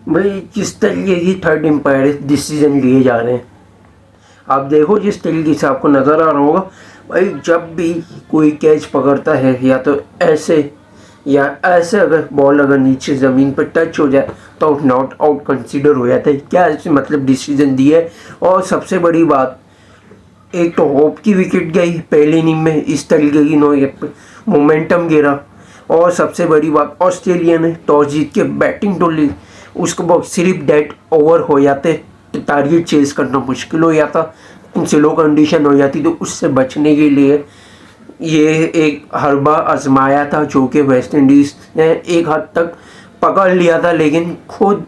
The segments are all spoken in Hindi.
भाई जिस तरीके की थर्ड एम्पायर डिसीजन लिए जा रहे हैं, आप देखो जिस तरीके से आपको नज़र आ रहा होगा भाई, जब भी कोई कैच पकड़ता है या तो ऐसे या ऐसे, अगर बॉल अगर नीचे ज़मीन पर टच हो जाए तो नॉट आउट कंसीडर हो जाता है। क्या ऐसे मतलब डिसीजन दिया है। और सबसे बड़ी बात, एक तो होप की विकेट गई पहली इनिंग में, इस तरीके की नो मोमेंटम गिरा। और सबसे बड़ी बात, ऑस्ट्रेलिया ने टॉस जीत के बैटिंग तो ली, उसके बाद सिर्फ डेड ओवर हो जाते तो टारगेट चेज करना मुश्किल हो जाता, स्लो कंडीशन हो जाती। तो उससे बचने के लिए ये एक हरबा आजमाया था, जो कि वेस्ट इंडीज़ ने एक हद तक पकड़ लिया था। लेकिन खुद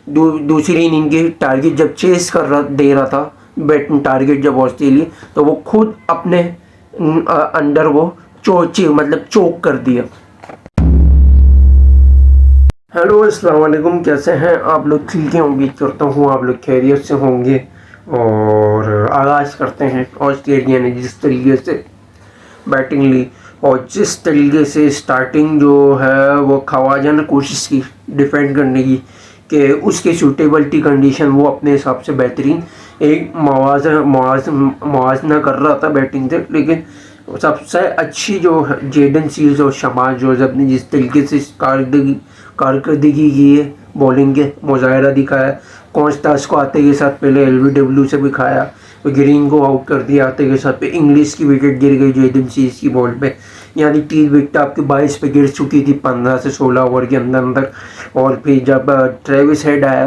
दूसरी इनिंग के टारगेट जब चेस कर रहा दे रहा था बैट टारगेट जब ऑस्ट्रेलिया, तो वो खुद अपने अंडर वो चोक कर दिया। हेलो अस्सलाम वालेकुम, कैसे हैं आप लोग? ठीक है, उम्मीद करता हूँ आप लोग खैरियत से होंगे। और आगाज़ करते हैं। ऑस्ट्रेलिया ने जिस तरीके से बैटिंग ली और जिस तरीके से स्टार्टिंग जो है वो खवाजा ने कोशिश की डिफेंड करने की, कि उसके सूटेबिलिटी कंडीशन वो अपने हिसाब से बेहतरीन एक मुआवजना कर रहा था बैटिंग से। लेकिन सबसे अच्छी जो जेडन सील्स और शमाज जोसेफ ने जिस तरीके से कारकर्दगी की है, बॉलिंग के मुजाहरा दिखाया, कॉन्स्टास को आते के साथ पहले एलबीडब्ल्यू से भी खाया, ग्रीन को आउट कर दिया आते के साथ पे, इंग्लिश की विकेट गिर गई जेडन सील्स की बॉल पे, यानी 3 विकेट आपके 22 पे गिर चुकी थी 15 से 16 ओवर के अंदर अंदर। और फिर जब ट्रेविस हेड आया,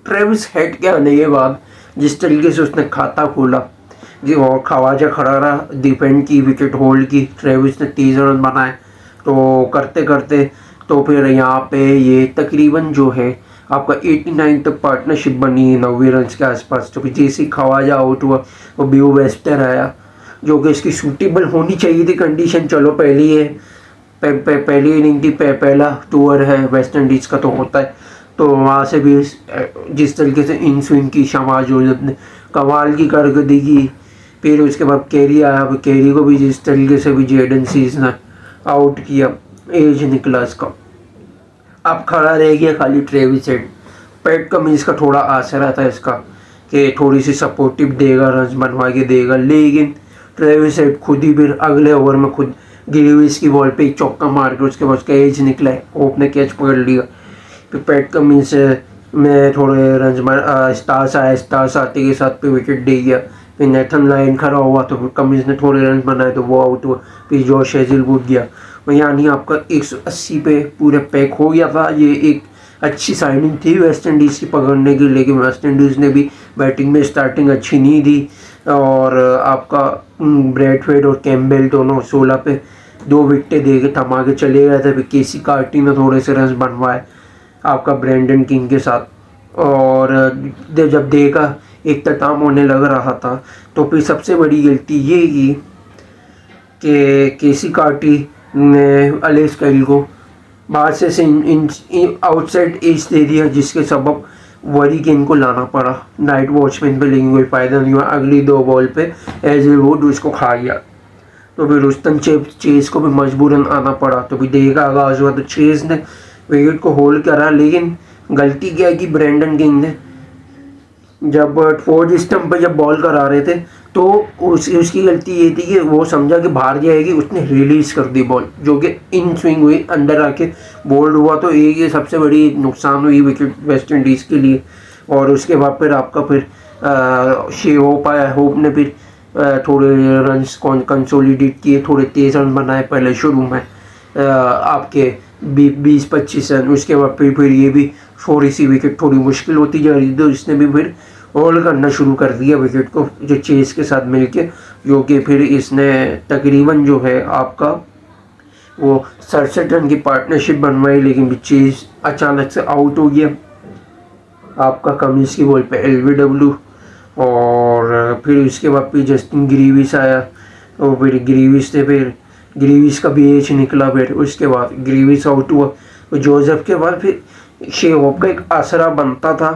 ट्रेविस हेड के आने के बाद जिस तरीके से उसने खाता खोला जी, और खवाजा खड़ा रहा, डिफेंड की, विकेट होल्ड की, ट्रेविस ने 30 रन बनाए। तो करते करते तो फिर यहाँ पे ये तकरीबन जो है आपका 89 तक पार्टनरशिप बनी है 90 रन के आसपास। तो फिर जैसे खवाजा आउट हुआ तो बियो वेस्टर आया, जो कि इसकी सूटेबल होनी चाहिए थी कंडीशन। चलो पहली है, पहली इनिंग थी, पहला टूर है वेस्ट इंडीज़ का तो होता है। तो वहाँ से भी जिस तरीके से इन स्विंग की शमाज जोसेफ ने कमाल की कारकर्दगी की। फिर उसके बाद कैरी आया, कैरी को भी जिस तरीके से भी जेडन सीज ने आउट किया, एज निकला इसका। अब खड़ा रह गया खाली ट्रेविस हेड। पैट कमिंस का थोड़ा आसरा था इसका कि थोड़ी सी सपोर्टिव देगा, रन बनवा के देगा। लेकिन ट्रेविस हेड खुद ही फिर अगले ओवर में खुद गिलविस की बॉल पे एक चौका मार के उसके बाद उसका एज निकला है, होप ने कैच पकड़ लिया। फिर पैट कमिंस में थोड़े रन स्टार्स आए, स्टार्स आते के साथ पे विकेट दे गया। फिर नेथन लाइन खड़ा हुआ तो कमिंस ने थोड़े रन बनाए तो वो आउट हुआ। फिर जॉश हेजलवुड गया, यानी आपका 180 पे पूरे पैक हो गया था। ये एक अच्छी साइनिंग थी वेस्ट इंडीज़ की पकड़ने की। लेकिन वेस्ट इंडीज़ ने भी बैटिंग में स्टार्टिंग अच्छी नहीं दी और आपका ब्रैडफेड और कैम्बेल दोनों 16 पे 2 विकेटें दे के थमा के चले गए थे। फिर केसी कार्टी ने थोड़े से रन बनवाए आपका ब्रेंडन किंग के साथ। और जब देखा इख्तिताम होने लग रहा था तो फिर सबसे बड़ी गलती ये की कि केसी कार्टी ने एलेक्स कैरी को बाहर से आउटसाइड एज दे दिया, जिसके सबब वरी के इनको लाना पड़ा नाइट वॉचमैन पे। लेकिन कोई फ़ायदा नहीं हुआ, अगली 2 बॉल पे हेजलवुड उसको खा गया। तो फिर रुस्तम चेज को भी मजबूरन आना पड़ा। तो फिर देखा आगाज हुआ तो चेज ने विकेट को होल्ड करा। लेकिन गलती क्या की ब्रेंडन किंग ने जब 4 स्टंप पे जब बॉल करा रहे थे तो उसकी गलती ये थी कि वो समझा कि बाहर जाएगी, उसने रिलीज कर दी बॉल, जो कि इन स्विंग हुई, अंदर आके बोल्ड हुआ। तो ये सबसे बड़ी नुकसान हुई विकेट वेस्ट इंडीज़ के लिए। और उसके बाद फिर आपका फिर शे होप आया, होप ने फिर थोड़े रन कंसोलिडेट किए, थोड़े तेज़ रन बनाए पहले शुरू में आपके 20-25 रन। उसके बाद फिर ये भी थोड़ी सी विकेट थोड़ी मुश्किल होती जा रही थी, तो इसने भी फिर होल्ड करना शुरू कर दिया विकेट को जो चेस के साथ मिलके, जो कि फिर इसने तकरीबन जो है आपका वो 67 रन की पार्टनरशिप बनवाई। लेकिन चेस अचानक से आउट हो गया आपका कमिंस की बॉल पे एलबीडब्ल्यू। और फिर उसके बाद फिर जस्टिन ग्रीविस आया, और फिर ग्रीविस का भी एज निकला। फिर उसके बाद ग्रीविस आउट हुआ तो जोसेफ के बाद फिर शे होप का एक आसरा बनता था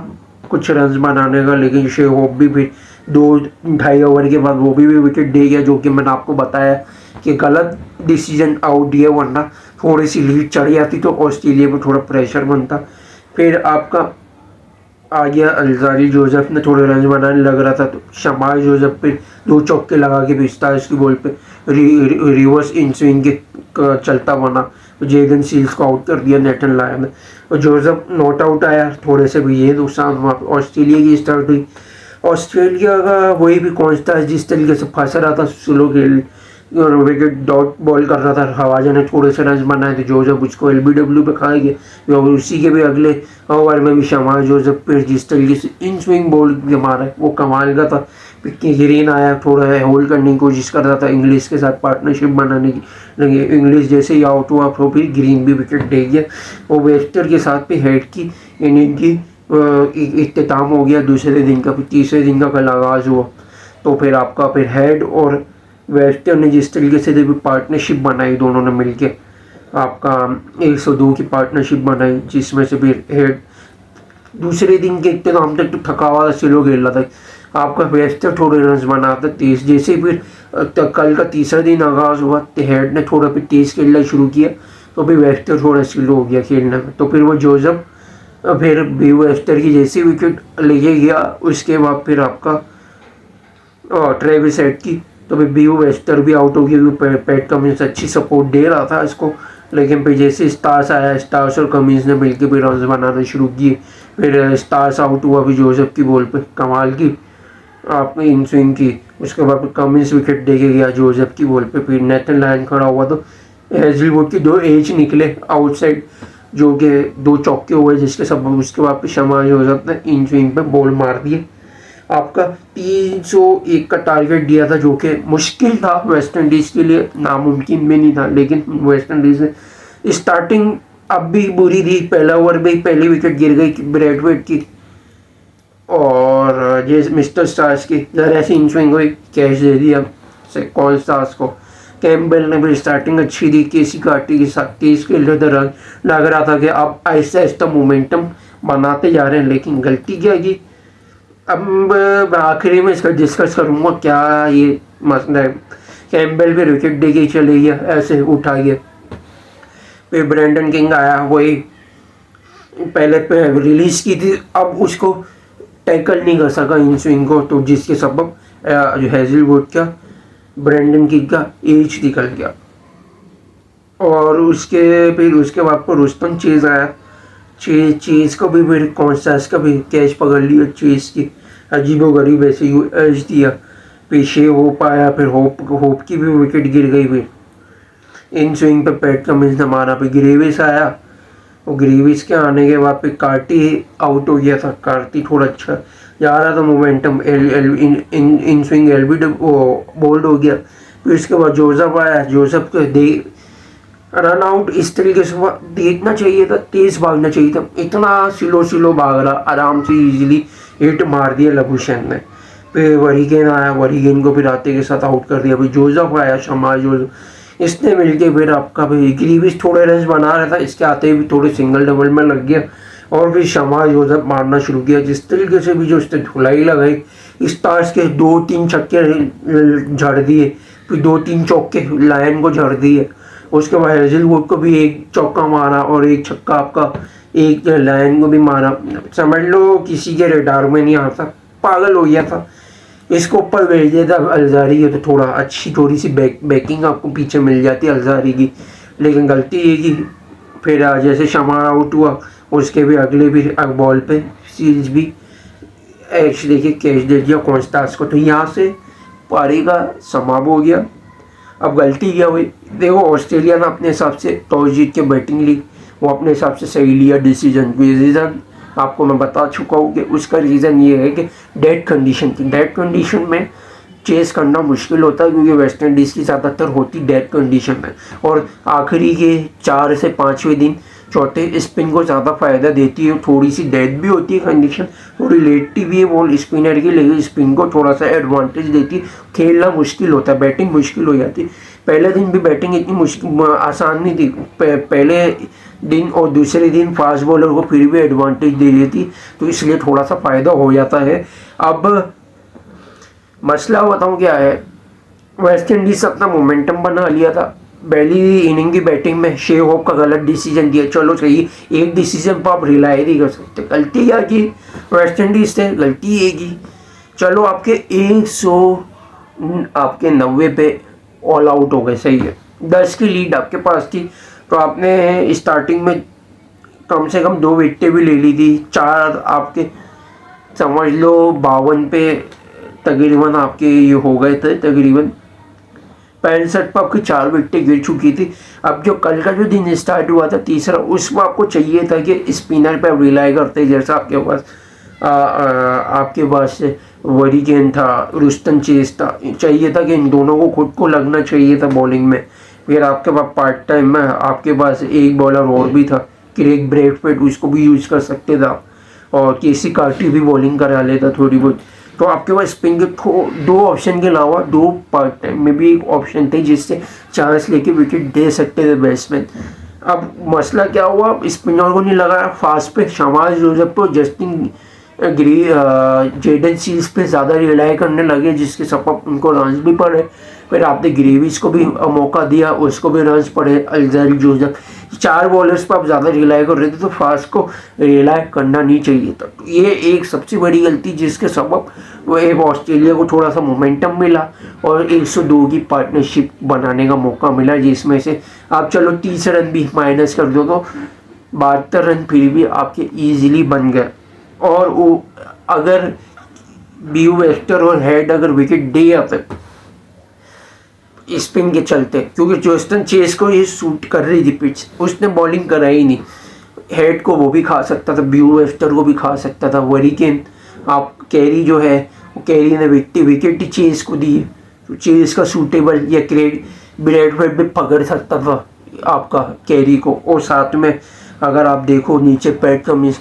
कुछ रन बनाने का। लेकिन शे होप भी फिर 2-2.5 ओवर के बाद वो भी विकेट दे गया, जो कि मैंने आपको बताया कि गलत डिसीजन आउट दिया, वरना थोड़ी सी लीड चढ़ जाती तो ऑस्ट्रेलिया पर थोड़ा प्रेशर बनता। फिर आपका आ गया अल्जारी जोसेफ ने थोड़े रन बनाने लग रहा था तो शमाल जोसेफ फिर 2 चौके लगा के भेजता है उसकी बॉल पे रिवर्स इन स्विंग के चलता बना। जेगन सील्स को आउट कर दिया नेथन लायन ने और जोसेफ नॉट आउट आया। थोड़े से भी ये नुकसान हुआ। ऑस्ट्रेलिया की स्टार्ट हुई। ऑस्ट्रेलिया का वही भी कॉन्स्टा जिस तरीके से फंसा रहा था स्लो खेल और विकेट डॉट बॉल कर रहा था। हवाजा ने थोड़े से रन बनाए थे। जोसेफ उसको LBW पे खाएंगे और उसी के भी अगले ओवर में भी शमाल जोसेफ फिर जिस तरीके से इन स्विंग बॉल के मारा वो कमाल का था। ग्रीन आया थोड़ा है होल्ड करने की कोशिश कर रहा था इंग्लिश के साथ पार्टनरशिप बनाने की, लेकिन इंग्लिश जैसे ही आउट हुआ तो फिर ग्रीन भी विकेट दे गया और वेस्टर के साथ भी हेड की इनिंग की इख्तिताम हो गया दूसरे दिन का। फिर तीसरे दिन का कल आगाज़ हुआ तो फिर आपका फिर हेड और वेस्टर ने जिस तरीके से पार्टनरशिप बनाई दोनों ने मिलके आपका 102 की पार्टनरशिप बनाई जिसमें से फिर हेड दूसरे दिन के इख्तिताम तक तो थका हुआ स्लो खेल रहा था। आपका वेस्टर थोड़े रन बनाता तेज जैसे फिर कल का तीसरा दिन आगाज़ हुआ तो हेड ने थोड़ा फिर तेज़ खेलना शुरू किया तो फिर वेस्टर थोड़ा स्लो हो गया खेलने में। तो फिर वो जोसेफ फिर बी वेस्टर की जैसी विकेट लेके गया उसके बाद फिर आपका ट्रेविस हेड की तो फिर बी वेस्टर भी आउट हो गया क्योंकि पैट कमिंस अच्छी सपोर्ट दे रहा था इसको। लेकिन फिर जैसे स्टार्स आया स्टार्स और कमिंस ने मिलकर भी रन बनाना शुरू किए। फिर स्टार्स आउट हुआ भी जोसेफ की बॉल पे कमाल की आपने इन स्विंग की। उसके बाद फिर कमिंस विकेट दे के गया जोसेफ की बॉल पे। फिर नेथन लायन खड़ा हुआ तो हेजलवुड के 2 एज निकले आउटसाइड जो कि 2 चौके हुए जिसके सब उसके बाद फिर शमाल जोसेफ ने इन स्विंग पे बॉल मार दिए। आपका 301 का टारगेट दिया था जो कि मुश्किल था वेस्ट इंडीज़ के लिए, नामुमकिन भी नहीं था। लेकिन वेस्ट इंडीज़ ने स्टार्टिंग अब भी बुरी थी। पहला ओवर में पहली विकेट गिर गई ब्रैडवेट की और ये मिस्टर स्टार्स की ज़रा सी इन स्विंग हुई कैच दे दिया कॉल स्टार्स को। कैम्बेल ने भी स्टार्टिंग अच्छी दी केसी कार्टी के साथ तेज खेल रहे थे रन लग रहा था कि अब आहिस्ता आहिस्ता मोमेंटम बनाते जा रहे हैं। लेकिन गलती क्या की अब आखिरी में इसका डिस्कस करूँगा क्या ये मसला है। कैम्बेल भी विकेट दे के चले गया ऐसे उठा गया। फिर ब्रेंडन किंग आया वही पहले पे रिलीज़ की थी अब उसको टैकल नहीं कर सका इन स्विंग को तो जिसके सबब जो हेजलवुड का ब्रेंडन किंग का एज निकल गया। और उसके बाद पर रुस्तम चेज आया। चेज को भी फिर कॉन्स्टास का भी कैच पकड़ लिया चेज की अजीबोगरीब ऐसे एज दिया पीछे हो पाया। फिर होप की भी विकेट गिर गई। फिर इन स्विंग पे पैट कमिंस ने मारा। फिर ग्रेविस आया और ग्रेविस के आने के बाद फिर कार्टी आउट हो गया था। कार्टी थोड़ा अच्छा जा रहा था momentum in swing LBW bowled हो गया। फिर उसके बाद जोसेफ आया। जोसेफ को रन आउट इस तरीके से देखना चाहिए था तेज़ भागना चाहिए था। इतना स्लो भाग रहा आराम से इजीली हिट मार दिया लबूशन ने। फिर वरीगेन आया वरीगेन को फिर आते के साथ आउट कर दिया। फिर जोसेफ आया शमाल जोसेफ इसने मिलके फिर आपका भाई ग्रीविस थोड़े रन बना रहा था इसके आते भी थोड़े सिंगल डबल में लग गया और फिर शमाल जोसेफ मारना शुरू किया। जिस तरीके से भी जो उसने धुलाई लगाई स्टार्स के 2-3 छक्के झड़ दिए फिर 2-3 चौके लायन को झड़ दिए। उसके बाद हेजलवुड को भी 1 चौका मारा और 1 छक्का आपका एक लायन को भी मारा। समझ लो किसी के रडार में नहीं आता पागल हो गया था। इसको ऊपर भेज दिया था अल्जारी है तो थोड़ी सी बैकिंग आपको पीछे मिल जाती है अल्जारी की। लेकिन गलती ये की फिर जैसे शमा आउट हुआ उसके भी अगले भी बॉल पे सीरीज भी एच देखिए कैच दे दिया कॉन्स्टास को। तो यहाँ से पारी का समाप्त हो गया। अब गलती क्या हुई देखो ऑस्ट्रेलिया ने अपने हिसाब से टॉस जीत के बैटिंग ली वो अपने हिसाब से सही लिया डिसीजन। रीज़न आपको मैं बता चुका हूँ कि उसका रीज़न ये है कि डेड कंडीशन थी। डेड कंडीशन में चेस करना मुश्किल होता है क्योंकि वेस्ट इंडीज़ की ज़्यादातर होती डेड कंडीशन में और आखिरी के 4 से 5वें दिन चौथे स्पिन को ज़्यादा फ़ायदा देती है। थोड़ी सी डेड भी होती है कंडीशन थोड़ी लेटी भी है बॉल स्पिनर की लेकिन स्पिन को थोड़ा सा एडवांटेज देती है। खेलना मुश्किल होता है बैटिंग मुश्किल हो जाती है। पहले दिन भी बैटिंग इतनी मुश्किल आसान नहीं थी। पहले दिन और दूसरे दिन फास्ट बॉलर को फिर भी एडवांटेज दे देती तो इसलिए थोड़ा सा फ़ायदा हो जाता है। अब मसला बताऊँ क्या है वेस्ट इंडीज़ अपना मोमेंटम बना लिया था पहली इनिंग की बैटिंग में शे होप का गलत डिसीजन दिया, चलो सही, एक डिसीजन पर आप रिलाई नहीं कर सकते, गलती क्या की वेस्ट इंडीज से, गलती ये की चलो आपके 190 पे ऑल आउट हो गए, सही है, 10 की लीड आपके पास थी, तो आपने स्टार्टिंग में कम से कम 2 विकेटें भी ले ली थी, 4 आपके समझ लो 52 पे तकरीबन आपके ये हो गए थे, तकरीबन 65 पर आपकी 4 विकेटें गिर चुकी थी। अब जो कल का जो दिन स्टार्ट हुआ था तीसरा, उसमें आपको चाहिए था कि स्पिनर पे आप रिलाई करते, जैसा आपके पास वरीकेन था, रुस्तम चेस था, चाहिए था कि इन दोनों को खुद को लगना चाहिए था बॉलिंग में। फिर आपके पास पार्ट टाइम में आपके पास एक बॉलर और भी था, क्रेग ब्रेथवेट, उसको भी यूज़ कर सकते थे आप, और केसी कार्टी भी बॉलिंग करा लेता थोड़ी बहुत। तो आपके पास स्पिन के 2 ऑप्शन के अलावा 2 पार्ट टाइम में भी एक ऑप्शन थे जिससे चांस लेके विकेट दे सकते थे बैट्समैन। अब मसला क्या हुआ, स्पिनर को नहीं लगाया फास्ट पे, शमाज जोसेफ तो जस्टिन जेडन सील्स पे ज़्यादा रिलाई करने लगे, जिसके सबब उनको रन्स भी पड़े। फिर आपने ग्रेविस को भी मौका दिया, उसको भी रन्स पड़े। अल्जारी जोसेफ 4 बॉलर्स पर आप ज़्यादा रिलाई कर रहे थे, तो फास्ट को रिलाई करना नहीं चाहिए था। तो ये एक सबसे बड़ी गलती जिसके सबब वो एक ऑस्ट्रेलिया को थोड़ा सा मोमेंटम मिला और 102 की पार्टनरशिप बनाने का मौका मिला, जिसमें से आप चलो 30 रन भी माइनस कर दो तो 72 रन फिर भी आपके ईजिली बन गए। और वो अगर बीयू वेस्टर और हेड अगर विकेट दे या फिर स्पिन के चलते, क्योंकि जोस्टन चेस को ये सूट कर रही थी पिच, उसने बॉलिंग कराई नहीं, हेड को वो भी खा सकता था, बीयू वेस्टर को भी खा सकता था, वरीकेन आप कैरी जो है वो कैरी ने विकेट ही चेस को दी, तो चेस का सूटेबल या क्रेग ब्रेडफेट भी पकड़ सकता था आपका कैरी को। और साथ में अगर आप देखो नीचे पैट कमिंस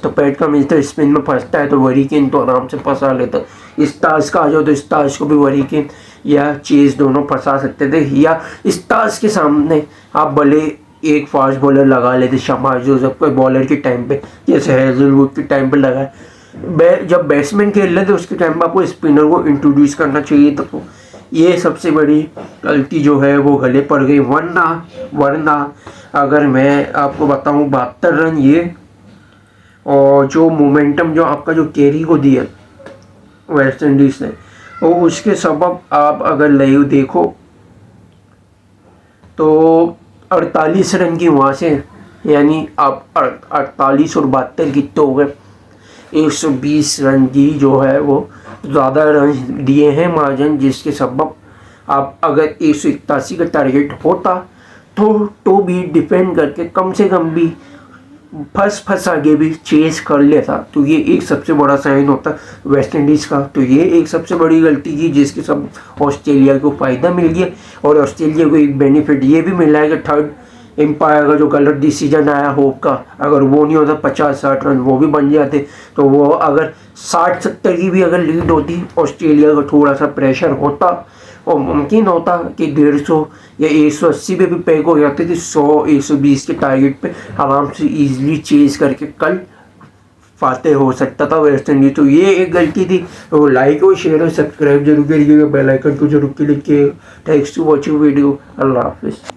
तो स्पिन में फंसता है, तो वरीकेन तो आराम से फंसा लेता। स्टार्स का आ जाओ तो स्टार्स को भी वरीकेन या चेस दोनों फंसा सकते थे, या स्टार्स के सामने आप भले एक फास्ट बॉलर लगा लेते, शमाज जोसेफ को बॉलर के टाइम पे, जैसे हेजलवुड के टाइम पे लगाए। जब बैट्समैन खेल रहे थे उसके टाइम पे आपको स्पिनर को इंट्रोड्यूस करना चाहिए था। तो ये सबसे बड़ी गलती जो है वो गले पड़ गई, वरना अगर मैं आपको बताऊं 72 रन ये, और जो मोमेंटम जो आपका जो कैरी को दिया वेस्ट इंडीज ने, और उसके सबब आप अगर लाइव देखो तो 48 रन की वहाँ से, यानी आप 48 और 72 कितने हो गए, 120 रन की जो है वो ज़्यादा रन दिए हैं मार्जिन, जिसके सबब आप अगर 181 का टारगेट होता तो भी डिफेंड करके कम से कम भी फंस आगे भी चेस कर लेता, तो ये एक सबसे बड़ा साइन होता वेस्ट इंडीज़ का। तो ये एक सबसे बड़ी गलती की जिसके सब ऑस्ट्रेलिया को फ़ायदा मिल गया, और ऑस्ट्रेलिया को एक बेनिफिट ये भी मिला है कि थर्ड एम्पायर का जो गलत डिसीजन आया होप का, अगर वो नहीं होता 50-60 रन वो भी बन जाते, तो वो अगर 60-70 की भी अगर लीड होती, ऑस्ट्रेलिया का थोड़ा सा प्रेशर होता और मुमकिन होता कि 150 या 180 पे भी पैक हो जाते थे, 100-120 के टारगेट पे आराम से इजीली चेज करके कल फाते हो सकता था वेस्ट इंडीज। तो ये एक गलती थी। तो लाइक और शेयर और सब्सक्राइब जरूर करिएगा, बेल आइकन को जरूर क्लिक कीजिएगा। Thanks to watching video. Allah हाफिज़।